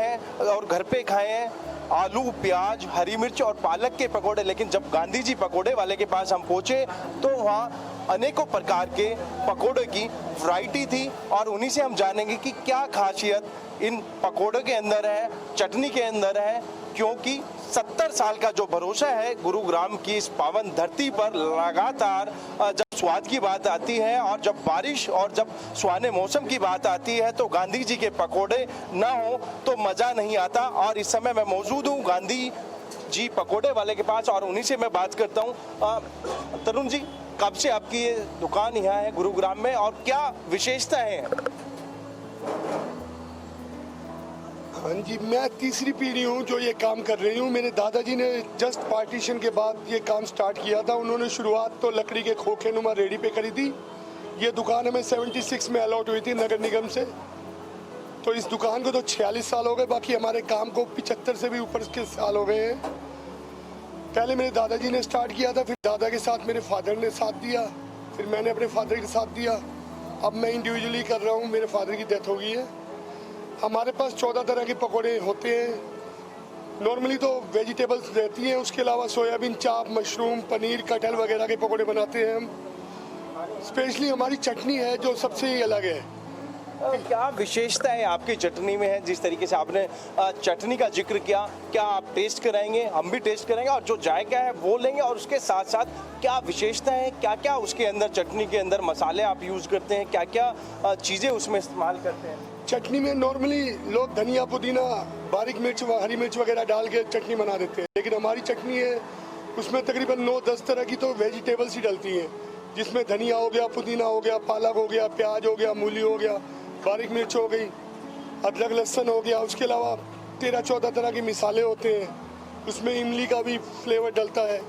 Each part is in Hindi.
हैं और घर पे खाए हैं आलू, प्याज, हरी मिर्च और पालक के पकोड़े, लेकिन जब गांधी जी पकोड़े वाले के पास हम पहुंचे तो वहाँ अनेकों प्रकार के पकोड़े की वैरायटी थी और उन्हीं से हम जानेंगे कि क्या खासियत इन पकोड़ों के अंदर है, चटनी के अंदर है, क्योंकि 70 साल का जो भरोसा है गुरुग्राम की इस पावन धरती पर लगातार जब स्वाद की बात आती है और जब बारिश और जब सुहाने मौसम की बात आती है तो गांधी जी के पकोड़े ना हो तो मज़ा नहीं आता। और इस समय मैं मौजूद हूँ गांधी जी पकोड़े वाले के पास और उन्हीं से मैं बात करता हूँ। तरुण जी, कब से आपकी ये दुकान यहाँ है गुरुग्राम में और क्या विशेषता है? हाँ जी, मैं तीसरी पीढ़ी हूँ जो ये काम कर रही हूँ। मेरे दादाजी ने जस्ट पार्टीशन के बाद ये काम स्टार्ट किया था। उन्होंने शुरुआत तो लकड़ी के खोखे नुमा रेडी पे करी थी। ये दुकान हमें 76 में अलॉट हुई थी नगर निगम से। तो इस दुकान को तो 46 साल हो गए, बाकी हमारे काम को 75 से भी ऊपर के साल हो गए हैं। पहले मेरे दादाजी ने स्टार्ट किया था, फिर दादा के साथ मेरे फादर ने साथ दिया, फिर मैंने अपने फादर के साथ दिया। अब मैं इंडिविजुअली कर रहा हूँ, मेरे फादर की डेथ हो गई है। हमारे पास 14 तरह के पकोड़े होते हैं। नॉर्मली तो वेजिटेबल्स रहती हैं, उसके अलावा सोयाबीन चाप, मशरूम, पनीर, कटहल वगैरह के पकोड़े बनाते हैं हम। स्पेशली हमारी चटनी है जो सबसे ही अलग है। क्या विशेषता है आपकी चटनी में है? जिस तरीके से आपने चटनी का जिक्र किया, क्या आप टेस्ट कराएंगे? हम भी टेस्ट करेंगे और जो जायका है वो लेंगे और उसके साथ साथ क्या विशेषता है, क्या क्या उसके अंदर चटनी के अंदर मसाले आप यूज़ करते हैं, क्या क्या चीज़ें उसमें इस्तेमाल करते हैं? चटनी में नॉर्मली लोग धनिया, पुदीना, बारीक मिर्च, हरी मिर्च वगैरह डाल के चटनी बना देते हैं, लेकिन हमारी चटनी है उसमें तकरीबन 9-10 तरह की तो वेजिटेबल्स ही डलती हैं, जिसमें धनिया हो गया, पुदीना हो गया, पालक हो गया, प्याज हो गया, मूली हो गया, बारीक मिर्च हो गई, अदरक लहसुन हो गया। उसके अलावा 13-14 तरह के मिसाले होते हैं, उसमें इमली का भी फ्लेवर डलता है।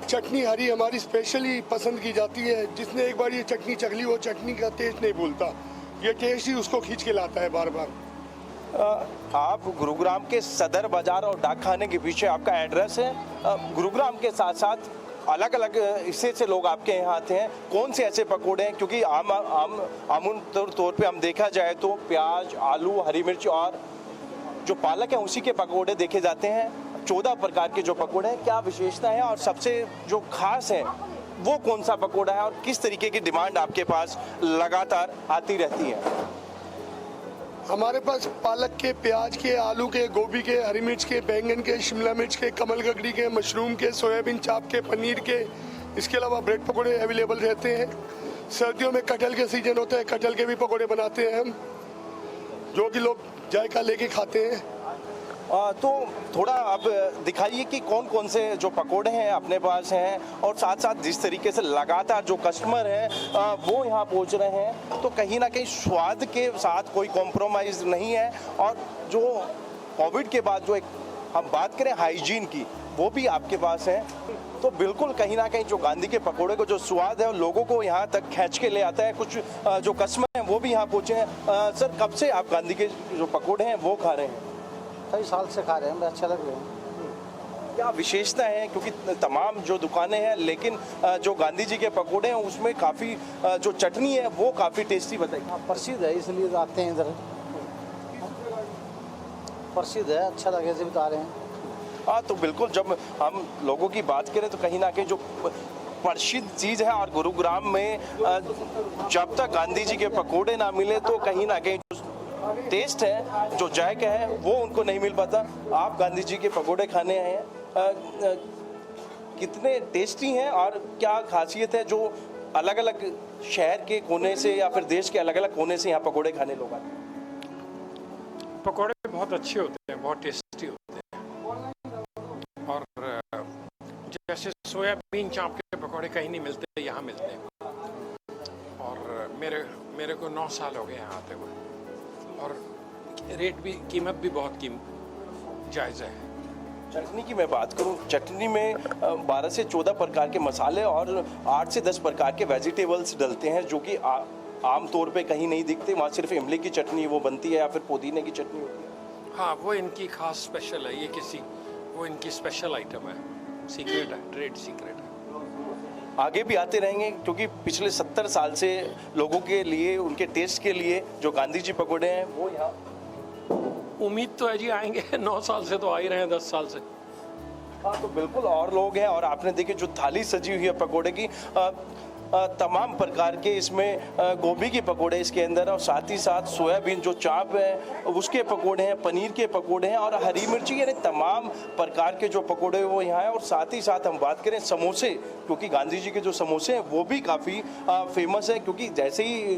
चटनी हरी हमारी स्पेशली पसंद की जाती है। जिसने एक बार ये चटनी चख ली वो चटनी का टेस्ट नहीं भूलता। ये टेस्ट ही उसको खींच के लाता है बार बार। आप गुरुग्राम के सदर बाजार और डाक खाने के पीछे आपका एड्रेस है। गुरुग्राम के साथ साथ अलग अलग हिस्से से लोग आपके यहाँ आते हैं। कौन से ऐसे पकोड़े हैं, क्योंकि आम तौर पे हम देखा जाए तो प्याज, आलू, हरी मिर्च और जो पालक है उसी के पकोड़े देखे जाते हैं। 14 प्रकार के जो पकोड़े हैं, क्या विशेषता है और सबसे जो खास है वो कौन सा पकोड़ा है और किस तरीके की डिमांड आपके पास लगातार आती रहती है? हमारे पास पालक के, प्याज के, आलू के, गोभी के, हरी मिर्च के, बैंगन के, शिमला मिर्च के, कमल ककड़ी के, मशरूम के, सोयाबीन चाप के, पनीर के, इसके अलावा ब्रेड पकोड़े अवेलेबल रहते हैं। सर्दियों में कटहल के सीजन होता है, कटहल के भी पकोड़े बनाते हैं हम, जो कि लोग जायका लेके खाते हैं। तो थोड़ा अब दिखाइए कि कौन कौन से जो पकोड़े हैं अपने पास हैं और साथ साथ जिस तरीके से लगातार जो कस्टमर हैं वो यहाँ पहुँच रहे हैं, तो कहीं ना कहीं स्वाद के साथ कोई कॉम्प्रोमाइज़ नहीं है। और जो कोविड के बाद जो एक हम बात करें हाइजीन की, वो भी आपके पास है। तो बिल्कुल कहीं ना कहीं जो गांधी के पकोड़े को जो स्वाद है लोगों को यहाँ तक खींच के ले आता है। कुछ जो कस्टमर हैं वो भी यहाँ पहुँचे हैं। सर, कब से आप गांधी के जो पकोड़े हैं वो खा रहे हैं? कई साल से खा रहे हैं, अच्छा लग रहे हैं। क्या विशेषता है, क्योंकि तमाम जो दुकानें हैं लेकिन जो गांधी जी के पकोड़े हैं उसमें काफ़ी जो चटनी है वो काफ़ी टेस्टी बताइए। प्रसिद्ध है इसलिए आते हैं इधर, प्रसिद्ध है, अच्छा लगे से बता रहे हैं। हाँ, तो बिल्कुल जब हम लोगों की बात करें तो कहीं ना कहीं जो प्रसिद्ध चीज़ है और गुरुग्राम में जब तक गांधी जी के पकोड़े ना मिले तो कहीं ना कहीं टेस्ट है, जो जायका है वो उनको नहीं मिल पाता। आप गांधी जी के पकोड़े खाने आए हैं, कितने टेस्टी हैं और क्या खासियत है जो अलग अलग शहर के कोने से या फिर देश के अलग अलग कोने से यहाँ पकोड़े खाने लोग आते हैं? पकोड़े बहुत अच्छे होते हैं, बहुत टेस्टी होते हैं। और जैसे सोयाबीन चाप के पकोड़े कहीं नहीं मिलते, यहाँ मिलते हैं। और मेरे को 9 साल हो गए यहाँ आते हुए, और रेट भी, कीमत भी बहुत जायज़ है। चटनी की मैं बात करूं, चटनी में 12 से 14 प्रकार के मसाले और 8 से 10 प्रकार के वेजिटेबल्स डलते हैं, जो कि आम तौर पे कहीं नहीं दिखते। वहाँ सिर्फ इमली की चटनी वो बनती है या फिर पुदीने की चटनी होती है। हाँ, वो इनकी खास स्पेशल है, वो इनकी स्पेशल आइटम है, सीक्रेट है, ट्रेड सीक्रेट है। आगे भी आते रहेंगे क्योंकि पिछले 70 साल से लोगों के लिए, उनके टेस्ट के लिए जो गांधी जी पकोड़े हैं वो यहाँ उम्मीद तो है जी आएंगे 9 साल से तो आ ही रहे हैं, 10 साल से। हाँ, तो बिल्कुल और लोग हैं। और आपने देखी जो थाली सजी हुई है पकोड़े की, तमाम प्रकार के इसमें गोभी के पकोड़े इसके अंदर है, और साथ ही साथ सोयाबीन जो चाप है उसके पकोड़े हैं, पनीर के पकोड़े हैं, और हरी मिर्ची, यानी तमाम प्रकार के जो पकोड़े हैं वो यहाँ है। और साथ ही साथ हम बात करें समोसे, क्योंकि गांधी जी के जो समोसे हैं वो भी काफ़ी फेमस है, क्योंकि जैसे ही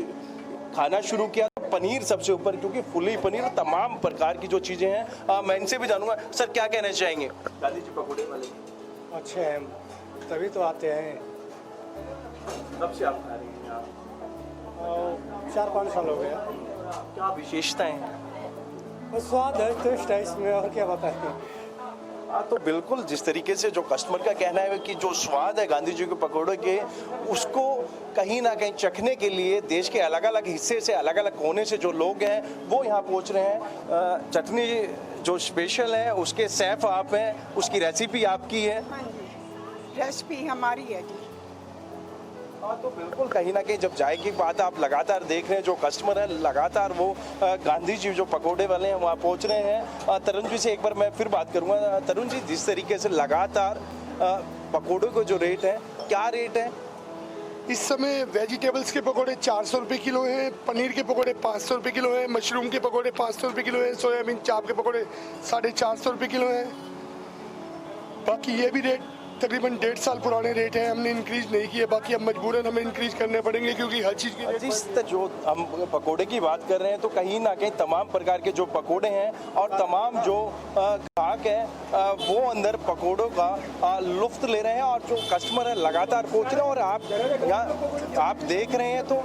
खाना शुरू किया तो पनीर सबसे ऊपर, क्योंकि फुली पनीर और तमाम प्रकार की जो चीज़ें हैं। मैं इनसे भी जानूंगा, सर क्या कहना चाहेंगे गांधी जी पकोड़े वाले? अच्छे हैं, तभी तो आते हैं। कब से आप खा रहे हैं यहाँ? 4-5 साल हो गया। क्या विशेषताएं हैं? बस स्वाद है, टेस्ट है इसमें, और क्या बताएं। हाँ, तो बिल्कुल जिस तरीके से जो कस्टमर का कहना है कि जो स्वाद है गांधी जी के पकौड़े के, उसको कहीं ना कहीं चखने के लिए देश के अलग अलग हिस्से से, अलग अलग कोने से जो लोग हैं वो यहाँ पहुँच रहे हैं। चटनी जो स्पेशल है उसके शेफ आप हैं, उसकी रेसिपी आपकी है। हाँ जी, रेसिपी हमारी है जी। हाँ, तो बिल्कुल कहीं ना कहीं जब जाए की बात, आप लगातार देख रहे हैं जो कस्टमर है लगातार वो गांधी जी जो पकोड़े वाले हैं वहाँ पहुँच रहे हैं। तरुण जी से एक बार मैं फिर बात करूँगा। तरुण जी, जिस तरीके से लगातार पकोड़ों को जो रेट है, क्या रेट है इस समय? वेजिटेबल्स के पकोड़े 400 रुपये किलो हैं, पनीर के पकोड़े 500 रुपये किलो हैं, मशरूम के पकोड़े 500 रुपये किलो हैं, सोयाबीन चाप के पकोड़े 450 रुपये किलो हैं। बाकी ये भी रेट तकरीबन 1.5 साल पुराने रेट हैं, हमने इंक्रीज नहीं किए। बाकी अब मजबूरन हमें इंक्रीज करने पड़ेंगे, क्योंकि हर चीज़ की जिस जो हम पकोड़े की बात कर रहे हैं तो कहीं ना कहीं तमाम प्रकार के जो पकोड़े हैं और तमाम जो ग्राहक हैं वो अंदर पकोड़ों का लुफ्त ले रहे हैं, और जो कस्टमर है लगातार पहुँच रहे हैं। और आप यहाँ आप देख रहे हैं तो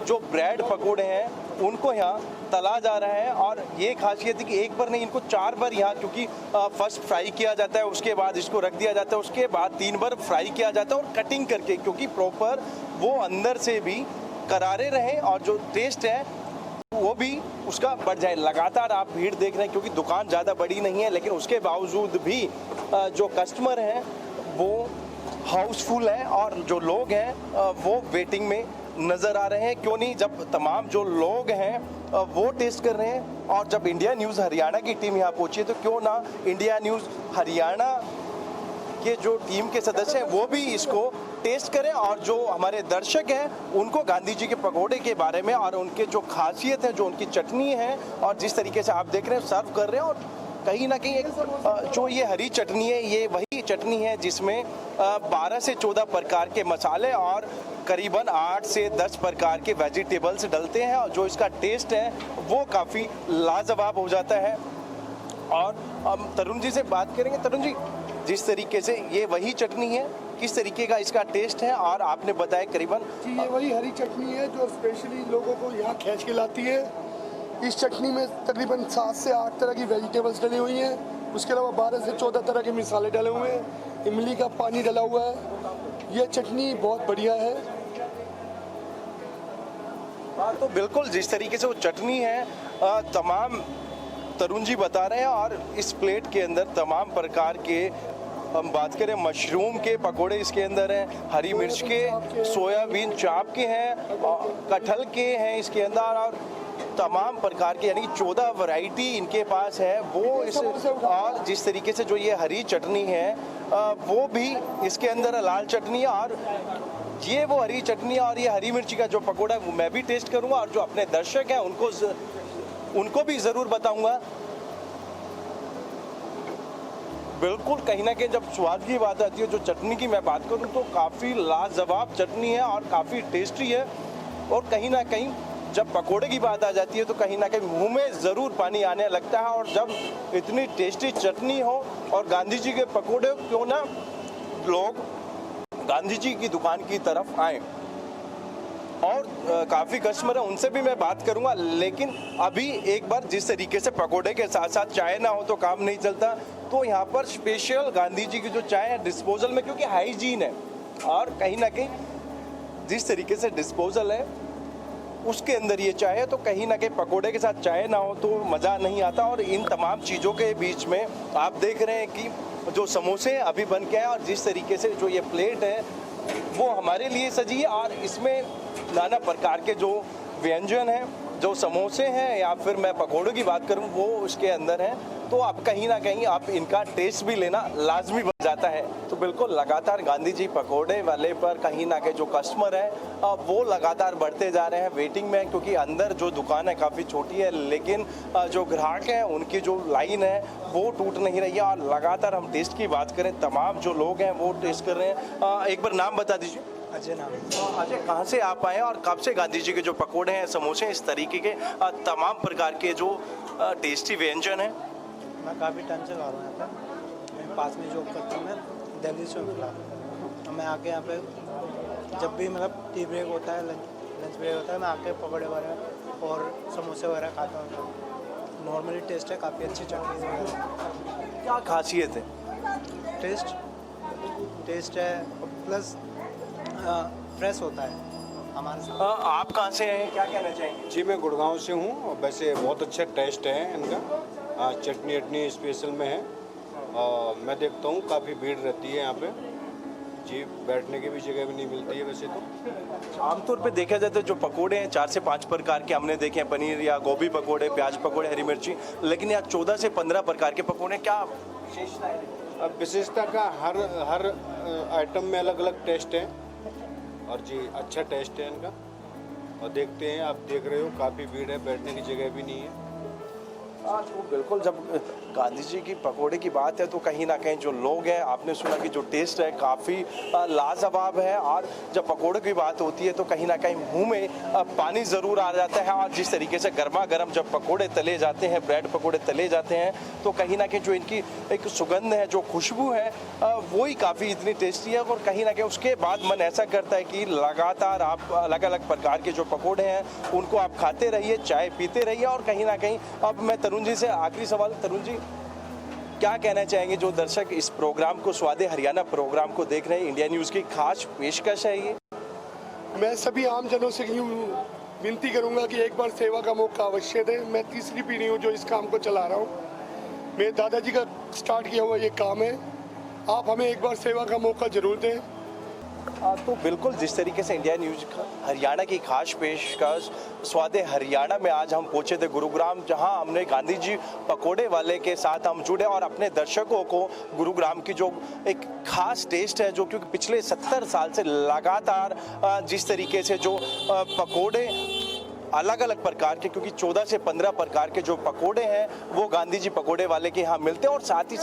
जो ब्रेड पकोड़े हैं उनको यहाँ तला जा रहा है, और ये खासियत है कि एक बार नहीं, इनको 4 बार यहाँ, क्योंकि फर्स्ट फ्राई किया जाता है, उसके बाद इसको रख दिया जाता है, उसके बाद 3 बार फ्राई किया जाता है और कटिंग करके, क्योंकि प्रॉपर वो अंदर से भी करारे रहें और जो टेस्ट है वो भी उसका बढ़ जाए। लगातार आप भीड़ देख रहे हैं, क्योंकि दुकान ज़्यादा बड़ी नहीं है, लेकिन उसके बावजूद भी जो कस्टमर हैं वो हाउसफुल है, और जो लोग हैं वो वेटिंग में नज़र आ रहे हैं। क्यों नहीं, जब तमाम जो लोग हैं वो टेस्ट कर रहे हैं, और जब इंडिया न्यूज़ हरियाणा की टीम यहाँ पहुँची है तो क्यों ना इंडिया न्यूज़ हरियाणा के जो टीम के सदस्य हैं वो भी इसको टेस्ट करें, और जो हमारे दर्शक हैं उनको गांधी जी के पकोड़े के बारे में और उनके जो खासियत है, जो उनकी चटनी है, और जिस तरीके से आप देख रहे हैं सर्व कर रहे हैं। और कहीं ना कहीं एक जो ये हरी चटनी है, ये वही चटनी है जिसमें 12 से 14 प्रकार के मसाले और करीबन 8 से 10 प्रकार के वेजिटेबल्स डलते हैं, और जो इसका टेस्ट है वो काफ़ी लाजवाब हो जाता है। और हम तरुण जी से बात करेंगे। तरुण जी, जिस तरीके से ये वही चटनी है, किस तरीके का इसका टेस्ट है? और आपने बताया करीबन जी ये वही हरी चटनी है जो स्पेशली लोगों को यहाँ खींच के लाती है। इस चटनी में तकरीबन 7 से 8 तरह की वेजिटेबल्स डली हुई हैं, उसके अलावा 12 से 14 तरह के मसाले डले हुए हैं, इमली का पानी डला हुआ है। ये चटनी बहुत बढ़िया है। हाँ, तो बिल्कुल जिस तरीके से वो चटनी है तमाम तरुण जी बता रहे हैं, और इस प्लेट के अंदर तमाम प्रकार के, हम बात करें मशरूम के पकोड़े इसके अंदर हैं, हरी मिर्च के, सोयाबीन चाप के हैं, कटहल के हैं इसके अंदर, और तमाम प्रकार के, यानी कि 14 वैरायटी इनके पास है वो इस। और जिस तरीके से जो ये हरी चटनी है वो भी इसके अंदर लाल चटनी है, और ये वो हरी चटनी और ये हरी मिर्ची का जो पकोड़ा है वो मैं भी टेस्ट करूँगा, और जो अपने दर्शक हैं उनको भी ज़रूर बताऊँगा। बिल्कुल कहीं ना कहीं जब स्वाद की बात आती है, जो चटनी की मैं बात करूँ तो काफ़ी लाजवाब चटनी है और काफ़ी टेस्टी है। और कहीं ना कहीं जब पकोड़े की बात आ जाती है तो कहीं ना कहीं मुंह में ज़रूर पानी आने लगता है, और जब इतनी टेस्टी चटनी हो और गांधी जी के पकोड़े हो, क्यों ना लोग गांधी जी की दुकान की तरफ आएँ। और काफ़ी कस्टमर है, उनसे भी मैं बात करूंगा, लेकिन अभी एक बार जिस तरीके से पकोड़े के साथ साथ चाय ना हो तो काम नहीं चलता, तो यहाँ पर स्पेशल गांधी जी की जो चाय है डिस्पोजल में, क्योंकि हाइजीन है, और कहीं ना कहीं जिस तरीके से डिस्पोजल है उसके अंदर ये चाय है, तो कहीं ना कहीं पकोड़े के साथ चाय ना हो तो मज़ा नहीं आता। और इन तमाम चीज़ों के बीच में आप देख रहे हैं कि जो समोसे अभी बन के आए, और जिस तरीके से जो ये प्लेट है वो हमारे लिए सजी है, और इसमें नाना प्रकार के जो व्यंजन हैं, जो समोसे हैं या फिर मैं पकोड़ों की बात करूं वो उसके अंदर हैं, तो आप कहीं ना कहीं आप इनका टेस्ट भी लेना लाजमी बन जाता है। तो बिल्कुल लगातार गांधी जी पकोड़े वाले पर कहीं ना कहीं जो कस्टमर है वो लगातार बढ़ते जा रहे हैं वेटिंग में, क्योंकि अंदर जो दुकान है काफ़ी छोटी है, लेकिन जो ग्राहक हैं उनकी जो लाइन है वो टूट नहीं रही है। और लगातार हम टेस्ट की बात करें, तमाम जो लोग हैं वो टेस्ट कर रहे हैं। एक बार नाम बता दीजिए। अजय नाम। अजय, कहाँ से आप आए हैं और कब से गांधी जी के जो पकोड़े हैं, समोसे हैं, इस तरीके के तमाम प्रकार के जो टेस्टी व्यंजन हैं? मैं काफ़ी टाइम से खा रहा हूँ यहाँ पे। मैं पास में जॉब करता हूँ, मैं दिल्ली से हूँ फिलहाल। मैं आके यहाँ पे जब भी मतलब टी ब्रेक होता है, लंच ब्रेक होता है, मैं आके पकौड़े वगैरह और समोसे वगैरह खाता हूँ। नॉर्मली टेस्ट है, काफ़ी अच्छी चटनी वगैरह। क्या खासियत है? टेस्ट है, प्लस फ्रेश होता है हमारे साथ। आप कहाँ से हैं, क्या कहना चाहेंगे? जी मैं गुड़गांव से हूँ और वैसे बहुत अच्छा टेस्ट है इनका। चटनी वटनी स्पेशल में है और मैं देखता हूँ काफ़ी भीड़ रहती है यहाँ पे जी, बैठने की भी जगह भी नहीं मिलती है वैसे तो। आमतौर पे देखा जाए तो जो पकोड़े हैं 4 से 5 प्रकार के हमने देखे हैं, पनीर या गोभी पकोड़े, प्याज पकोड़े, हरी मिर्ची, लेकिन यहाँ 14 से 15 प्रकार के पकोड़े, क्या विशेषता है? अब विशेषता का हर आइटम में अलग अलग टेस्ट है और जी अच्छा टेस्ट है इनका। और देखते हैं, आप देख रहे हो काफ़ी भीड़ है, बैठने की जगह भी नहीं है। तो बिल्कुल, जब गांधी जी की पकोड़े की बात है तो कहीं ना कहीं जो लोग हैं, आपने सुना कि जो टेस्ट है काफ़ी लाजवाब है। और जब पकोड़े की बात होती है तो कहीं ना कहीं मुंह में पानी ज़रूर आ जाता है। और जिस तरीके से गर्मा गर्म जब पकोड़े तले जाते हैं, ब्रेड पकोड़े तले जाते हैं, तो कहीं ना कहीं जो इनकी एक सुगंध है, जो खुशबू है, वो ही काफ़ी इतनी टेस्टी है। और कहीं ना कहीं उसके बाद मन ऐसा करता है कि लगातार आप अलग अलग प्रकार के जो पकोड़े हैं उनको आप खाते रहिए, चाय पीते रहिए। और कहीं ना कहीं अब मैं तरुण जी से आखिरी सवाल, तरुण जी क्या कहना चाहेंगे जो दर्शक इस प्रोग्राम को, स्वादे हरियाणा प्रोग्राम को देख रहे हैं, इंडिया न्यूज़ की खास पेशकश है ये? मैं सभी आम जनों से यूँ विनती करूंगा कि एक बार सेवा का मौका अवश्य दें। मैं तीसरी पीढ़ी हूँ जो इस काम को चला रहा हूँ। मेरे दादाजी का स्टार्ट किया हुआ ये काम है। आप हमें एक बार सेवा का मौका जरूर दें। तो बिल्कुल जिस तरीके से इंडिया न्यूज़ हरियाणा की खास पेशकश स्वादे हरियाणा में आज हम पहुंचे थे गुरुग्राम, जहां हमने गांधी जी पकोड़े वाले के साथ हम जुड़े और अपने दर्शकों को गुरुग्राम की जो एक खास टेस्ट है, जो क्योंकि पिछले 70 साल से लगातार जिस तरीके से जो पकोड़े अलग अलग प्रकार के, क्योंकि 14 से 15 प्रकार के जो पकोड़े हैं वो गांधी जी पकोड़े वाले के यहाँ मिलते हैं। और साथ ही